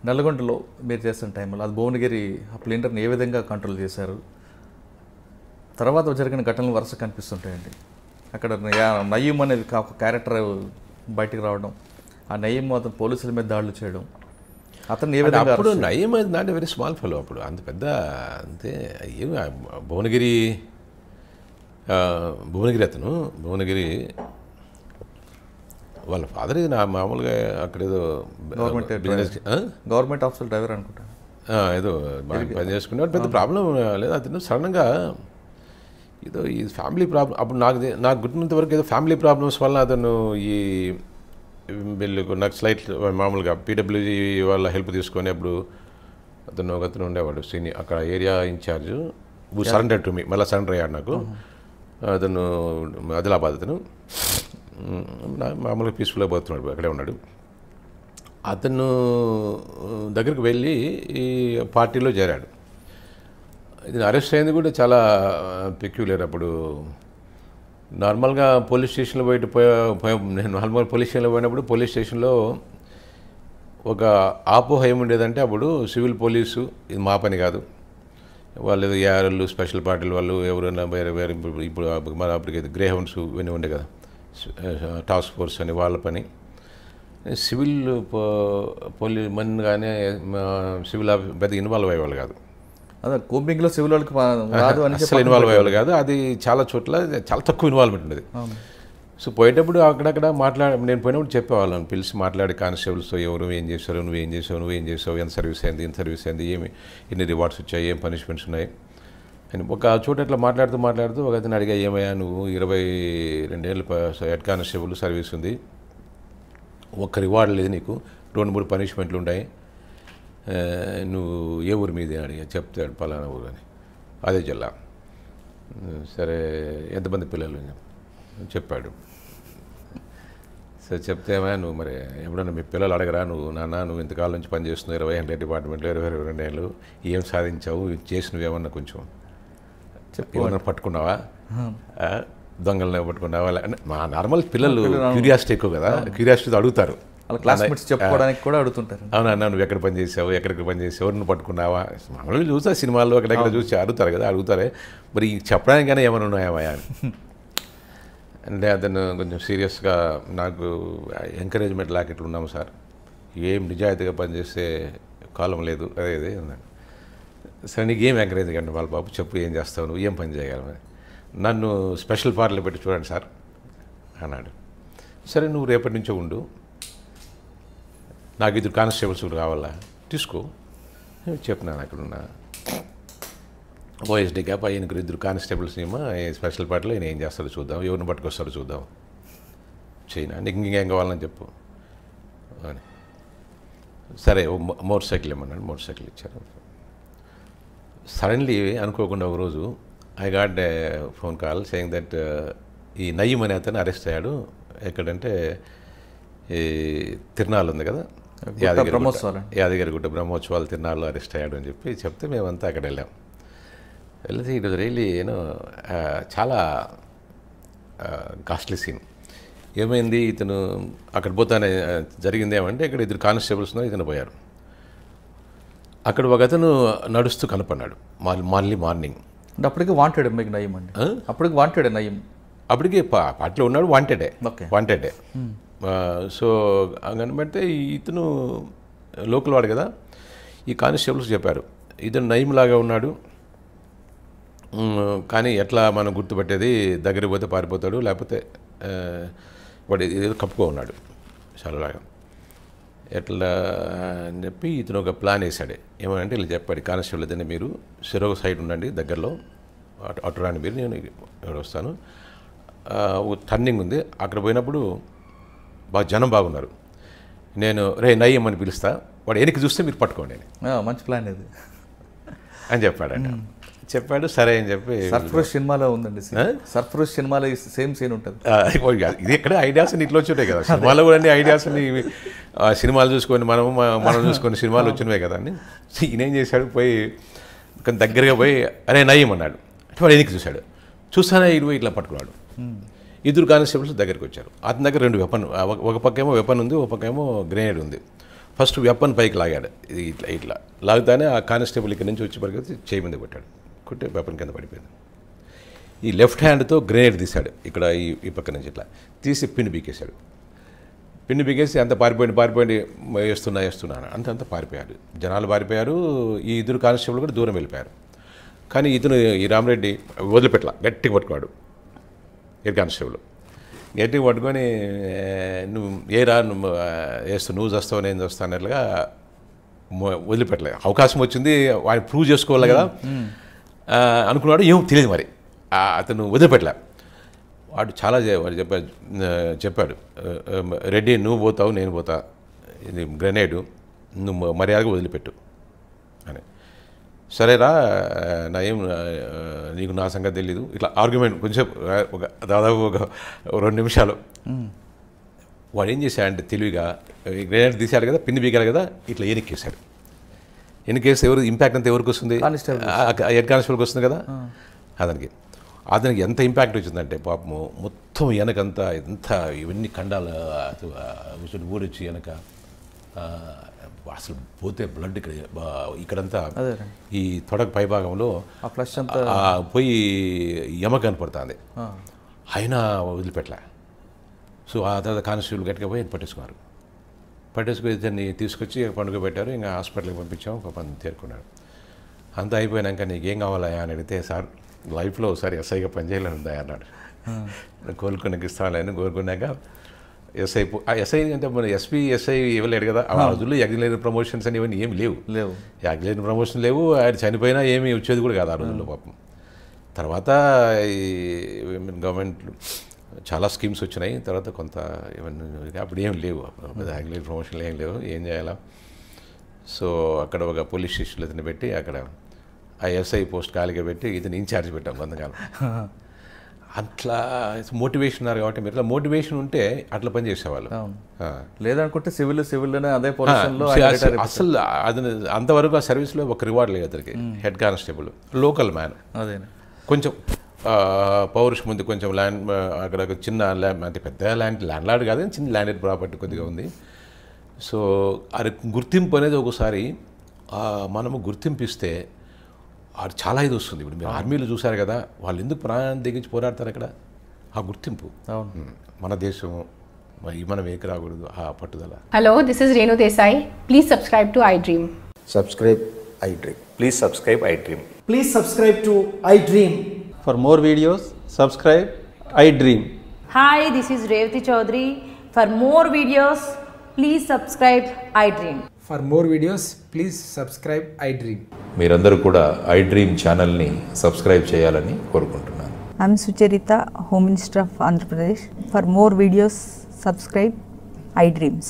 నల్గొండలో మీరు చేస్తున్న టైంలో అది భువనగిరి ఆ ప్లేంటర్ని ఏ విధంగా కంట్రోల్ చేశారు? తర్వాత జరిగిన ఘటనలు వరుస కనిపిస్తుంటాయండి. అక్కడ నయీం అనేది ఒక క్యారెక్టర్ బయటికి రావడం, ఆ నయీం అతను పోలీసుల మీద దాడులు చేయడం, అతను ఏ విధంగా అప్పుడు నయీం అది నాట్ వెరీ స్మాల్ ఫెలో, అప్పుడు అంత పెద్ద అంతే ఏమి భువనగిరి భువనగిరి వాళ్ళ ఫాదర్ నా మామూలుగా అక్కడేదో గవర్నమెంట్ ఆఫీసర్ డ్రైవర్ అనుకుంటా, ఏదో పని చేసుకునేవాడు, పెద్ద ప్రాబ్లం లేదు. అతను సడన్గా ఏదో ఈ ఫ్యామిలీ ప్రాబ్లం, అప్పుడు నాకు గుర్తున్నంత వరకు ఏదో ఫ్యామిలీ ప్రాబ్లమ్స్ వల్ల అతను ఈ వీళ్ళు నక్సలైట్ మామూలుగా పీడబ్ల్యూజీ వాళ్ళ హెల్ప్ తీసుకొని అప్పుడు ఒకతను ఉండేవాడు సీనియర్ అక్కడ area incharge, surrender to me, మళ్ళీ సరెండర్ అయ్యాడు నాకు. అతను ఆదిలాబాద్, అతను మామూలుగా పీస్ఫుల్గా పోతున్నాడు, అక్కడే ఉన్నాడు. అతను దగ్గరికి వెళ్ళి ఈ పార్టీలో చేరాడు. ఇది అరెస్ట్ అయింది కూడా చాలా పెక్యులర్. అప్పుడు నార్మల్గా పోలీస్ స్టేషన్లో నేను నార్మల్ పోలీస్ స్టేషన్లో పోయినప్పుడు పోలీస్ స్టేషన్లో ఒక ఆపోహ ఏముండేదంటే, అప్పుడు సివిల్ పోలీసు ఇది మా పని కాదు, వాళ్ళు ఏదో ఏఆర్ఎల్ స్పెషల్ పార్టీల వాళ్ళు ఎవరైనా వేరే ఇప్పుడు మన అప్పటికైతే గ్రే హౌండ్స్ ఇవన్నీ ఉండే కదా, టాస్క్ ఫోర్స్ అని వాళ్ళ పని. సివిల్ పోలీస్ మన కానీ సివిల్ పెద్ద ఇన్వాల్వ్ అయ్యేవాళ్ళు కాదు, అదే కోంబింగ్లో సివిల్ వాళ్ళకి రాదు అని అసలు ఇన్వాల్వ్ అయ్యేవాళ్ళు కాదు. అది చాలా చోట్ల చాలా తక్కువ ఇన్వాల్వ్మెంట్ ఉండేది. సో పోయేటప్పుడు అక్కడక్కడ నేను పోయినప్పుడు చెప్పేవాళ్ళని పిలిచి మాట్లాడి కానిస్టేబుల్స్తో ఎవరు ఏం చేశారు, నువ్వేం చేసావు, ఎంత సర్వీస్ అయింది, ఎన్ని రివార్డ్స్ వచ్చాయి, ఏం పనిష్మెంట్స్ ఉన్నాయి అని ఒక చోట ఇట్లా మాట్లాడుతూ ఒక అతను అడిగా, ఏమయ్యా నువ్వు 22 ఏళ్ళు హెడ్ కానిస్టేబుల్ సర్వీస్ ఉంది, ఒక్క రివార్డ్ లేదు నీకు, 2-3 పనిష్మెంట్లు ఉన్నాయి, నువ్వు ఏ ఊరి మీద అడిగా, చెప్తాడు పలానా ఊరు అని, అదే జిల్లా. సరే ఎంతమంది పిల్లలు చెప్పాడు. సరే చెప్తేమా నువ్వు మరి ఎప్పుడన్నా మీ పిల్లలు అడగరా, నువ్వు ఇంతకాలం నుంచి పనిచేస్తున్నావు 20 డిపార్ట్మెంట్లో 22 ఏళ్ళు, ఏం సాధించావు, చేసినవేమన్నా కొంచెం ఏమన్నా పట్టుకున్నావా, దొంగలను పట్టుకున్నావా? మా నార్మల్ పిల్లలు క్యూరియాసిటీ ఎక్కువ కదా, క్యూరియాసిటీతో అడుగుతారు, వాళ్ళ క్లాస్మేట్స్ చెప్పుకోవడానికి కూడా అడుగుతుంటారు. అవునా నువ్వు ఎక్కడికి పని చేసావు, నువ్వు పట్టుకున్నావా, మామూలుగా చూసా సినిమాల్లో అక్కడెక్కడ చూసి అడుగుతారే, మరి చెప్పడానికి కానీ ఏమైనా ఉన్నాయా అని. అంటే అతను కొంచెం సీరియస్గా, నాకు ఎంకరేజ్మెంట్ లాగా ఇట్లా ఉన్నాము సార్, ఏం నిజాయితీగా పనిచేసే కాలం లేదు, అదే అన్నాడు. సరే నీకు ఏం ఎంకరేజ్ కండి వాళ్ళ బాబు, చెప్పు ఏం చేస్తావు, నువ్వు ఏం పని చేయగలవు, నన్ను స్పెషల్ పార్టీలో పెట్టి చూడండి సార్ అన్నాడు. సరే నువ్వు రేపటి నుంచో ఉండు, నాకు 2 కానిస్టేబుల్స్ కావాలా, తీసుకో చెప్పినాను. అక్కడున్న ఓఎస్డీ క్యాప్ ఆయనకు 2 కానిస్టేబుల్స్ ఏమో స్పెషల్ పార్టీలో ఆయన ఏం చేస్తాడో చూద్దాం, ఎవరిని పట్టుకొస్తాడో చూద్దాం, చైనా నీకు ఇంకేం కావాలని చెప్పు అని. సరే మోటార్ సైకిల్ ఇమ్మన్నాడు, మోటార్ సైకిల్ ఇచ్చారు. సడన్లీ అనుకోకుండా ఒకరోజు I got a phone call saying that ఈ నయీం అనే అతను అరెస్ట్ అయ్యాడు. ఎక్కడంటే ఈ తిరునాళ్ళు ఉంది కదా, యాదగిరిగుట్ట బ్రహ్మోత్సవాలు తిరునాళ్ళు అరెస్ట్ అయ్యాడు అని చెప్తే మేమంతా అక్కడ వెళ్ళాం. వెళ్తే ఇట్ వాజ్ రియల్లీ చాలా కాస్ట్లీ సీన్. ఏమైంది, ఇతను అక్కడ పోతానే జరిగింది ఏమంటే, ఇక్కడ 2 కానిస్టేబుల్స్ ఇతను పోయారు. అక్కడ ఒక అతను నడుస్తూ కనపడ్డాడు మార్నింగ్. అంటే అప్పటికి వాంటెడ్ మీకు నయీం అండి, అప్పటికి వాంటెడ్ నయీం, అప్పటికి పార్టీలో ఉన్నాడు, వాంటెడే. సో కనబడితే ఇతను లోకల్ వాడు కదా, ఈ కానిస్టేబుల్స్ చెప్పారు ఇతను నయీం లాగా ఉన్నాడు, కానీ ఎట్లా మనం గుర్తుపట్టేది, దగ్గరికి పోతే పారిపోతాడు, లేకపోతే వాడు ఏదో కప్పుకో ఉన్నాడు చాలాలాగా, ఎట్లా అని చెప్పి ఇతను ఒక ప్లాన్ వేసాడు. ఏమంటే ఇలా చెప్పాడు, కానిస్టేబుల్ అయితే మీరు చెరొక సైడ్ ఉండండి, దగ్గరలో అటు రాని మీరు, నేను ఇక్కడ వస్తాను, టర్నింగ్ ఉంది, అక్కడ పోయినప్పుడు జనం బాగున్నారు, నేను నయీం అని పిలుస్తా, వాడు వెనక్కి చూస్తే మీరు పట్టుకోండి అని. మంచి ప్లాన్ ఇది అని చెప్పాడు. సరే అని చెప్పి సర్ఫరోష్ సినిమాలో ఉందండి, సర్ఫరోష్ సినిమాలో సేమ్ సీన్ ఉంటుంది. ఇది ఎక్కడ ఐడియాస్ ఇట్లా వచ్చినాయి కదా, సినిమాలో కూడా అన్ని ఐడియాస్ సినిమాలు చూసుకొని మనం చూసుకొని సినిమాలు వచ్చినవే కదా అని. ఈయనేం చేశాడు, పోయి దగ్గరగా పోయి నయీం అన్నాడు, వాడు వెనక్కి చూశాడు, చూస్తానే ఇటు ఇట్లా పట్టుకున్నాడు, ఇద్దరు కానిస్టేబుల్స్ దగ్గరికి వచ్చారు. అతని దగ్గర 2 వెపన్, ఒక పక్కేమో వెపన్ ఉంది, ఒక పక్కేమో గ్రెనేడ్ ఉంది. ఫస్ట్ వెపన్ పైకి లాగాడు, ఇది ఇట్లా ఇట్లా లాగుతానే ఆ కానిస్టేబుల్ ఇక్కడ నుంచి వచ్చి పరిగెత్తి చేయి మీద కొట్టాడు. కొట్టి వెపన్ కింద పడిపోయింది. ఈ లెఫ్ట్ హ్యాండ్తో గ్రెనేడ్ తీశాడు, ఇక్కడ ఈ పక్క నుంచి ఇట్లా తీసి పిన్ బీకేశాడు. పిన్ను బిగేసి అంత పారిపోయింది వేస్తున్నాను అంత పారిపోయారు. జనాలు పారిపోయారు. ఈ ఇద్దరు కానిస్టేబుల్ కూడా దూరం వెళ్ళిపోయారు. కానీ ఈ రామరెడ్డి వదిలిపెట్టలా, గట్టిగా పట్టుకున్నాడు. హెడ్ కానిస్టేబుల్ గట్టిగా పట్టుకొని నువ్వు నువ్వు నువ్వు చేస్తావు నేను చేస్తాను అన్నట్లుగా వదిలిపెట్టలే. అవకాశం వచ్చింది, వాడిని ప్రూవ్ చేసుకోవాలి కదా అనుకున్నాడు. ఏమో తెలియదు మరి, అతను వదిలిపెట్టలే. వాడు చాలా వాడు చెప్పాడు రెడ్డి నువ్వు పోతావు నేను పోతా, ఇది గ్రెనేడు నువ్వు మర్యాదగా వదిలిపెట్టు అని. సరేరా నీకు నా సంగతి తెలీదు, ఇట్లా ఆర్గ్యుమెంట్ కొంచెం దాదాపు ఒక 2 నిమిషాలు. వాడు ఏం చేశాడంటే తెలివిగా గ్రెనేడ్ తీశాడు కదా, పిన్ని బీగాడు కదా, ఇట్లా ఎనిక్కేశాడు. ఎనికేస్తే ఎవరు ఇంపాక్ట్ అంతా ఎవరికి వస్తుంది? హెడ్ కానిస్టేబుల్కి వస్తుంది కదా. అతనికి ఎంత ఇంపాక్ట్ వచ్చిందంటే పాపము మొత్తం వెనకంతా ఎంత ఇవన్నీ కండాలు ఊరొచ్చి వెనక అసలు పోతే బ్లడ్ ఇక్కడంతా ఈ తొడక పైభాగంలో పోయి యమ కనపడుతుంది. అయినా వదిలిపెట్టలే. సో ఆ తర్వాత కానిస్టేబుల్ గట్టిగా పోయి పట్టేసుకుని ఇతన్ని తీసుకొచ్చి పండుగ పెట్టారు. ఇంకా హాస్పిటల్కి పంపించాము, పాపం తేరుకున్నాడు. అంతా అయిపోయినాక నీకేం కావాలా అని అడిగితే, సార్ లైఫ్లో ఒకసారి ఎస్ఐగా పనిచేయాలని ఉందా అన్నాడు. కోలుకున్నాక ఇస్తాను కోలుకున్నాక ఎస్ఐ అంటే మన ఎస్ఐ ఇవ్వలేడు కదా ఆ రోజుల్లో. యాక్సిలరీ ప్రమోషన్స్ అని ఇవన్నీ ఏమి లేవు. యాక్సిలరీ ప్రమోషన్ లేవు. ఆయన చనిపోయినా ఏమి వచ్చేది కూడా కాదు ఆ రోజుల్లో పాపం. తర్వాత ఈ గవర్నమెంట్ చాలా స్కీమ్స్ వచ్చినాయి. తర్వాత కొంత ఇవన్నీ అప్పుడు ఏం లేవు, యాక్సిలరీ ప్రమోషన్లు ఏం లేవు. ఏం చేయాలా? సో అక్కడ ఒక పోలీస్ స్టేషన్లో ఇతను పెట్టి అక్కడ ఆ ఎస్ఐ పోస్ట్ ఖాళీగా పెట్టి ఇతను ఇన్ఛార్జ్ పెట్టాం కొంతకాలం. అట్లా మోటివేషన్ ఉన్నారు కాబట్టి మీరు ఇట్లా మోటివేషన్ ఉంటే అట్లా పని చేసేవాళ్ళు. లేదనుకుంటే సివిల్లోనే అదే పొజిషన్లో అసలు అది అంతవరకు ఆ సర్వీస్లో ఒక రివార్డ్ లేదు అతనికి. హెడ్ కానిస్టేబుల్ లోకల్ మ్యాన్, అదే కొంచెం పౌరుషం ఉంది, కొంచెం ల్యాండ్ అక్కడ చిన్న ల్యాండ్ అంటే పెద్ద ల్యాండ్ లార్డ్ కాదు, చిన్న ల్యాండెడ్ ప్రాపర్టీ కొద్దిగా ఉంది. సో అది గుర్తింపు అనేది ఒకసారి మనము గుర్తింపిస్తే అది చాలా ఇది వస్తుంది. ఇప్పుడు మీరు ఆర్మీలో చూసారు కదా, వాళ్ళు ఎందుకు ప్రాణాన్ని తెగించి పోరాడతారు అక్కడ? ఆ గుర్తింపు. మన దేశము మనం ఏకి రాకూడదు, ఆ పట్టుదల. Hello, this is Renu Desai. Please subscribe to iDream. Subscribe iDream. Please subscribe iDream. Please subscribe to iDream. For more videos, subscribe iDream. Hi, this is Revati Chaudhary. For more videos, please subscribe iDream. For more videos, please subscribe iDream. మీరందరూ కూడా iDream ఛానల్ని subscribe చేయాలని కోరుకుంటున్నాను. I'm Sucharita, Home Minister of Andhra Pradesh. For more videos, subscribe iDreams.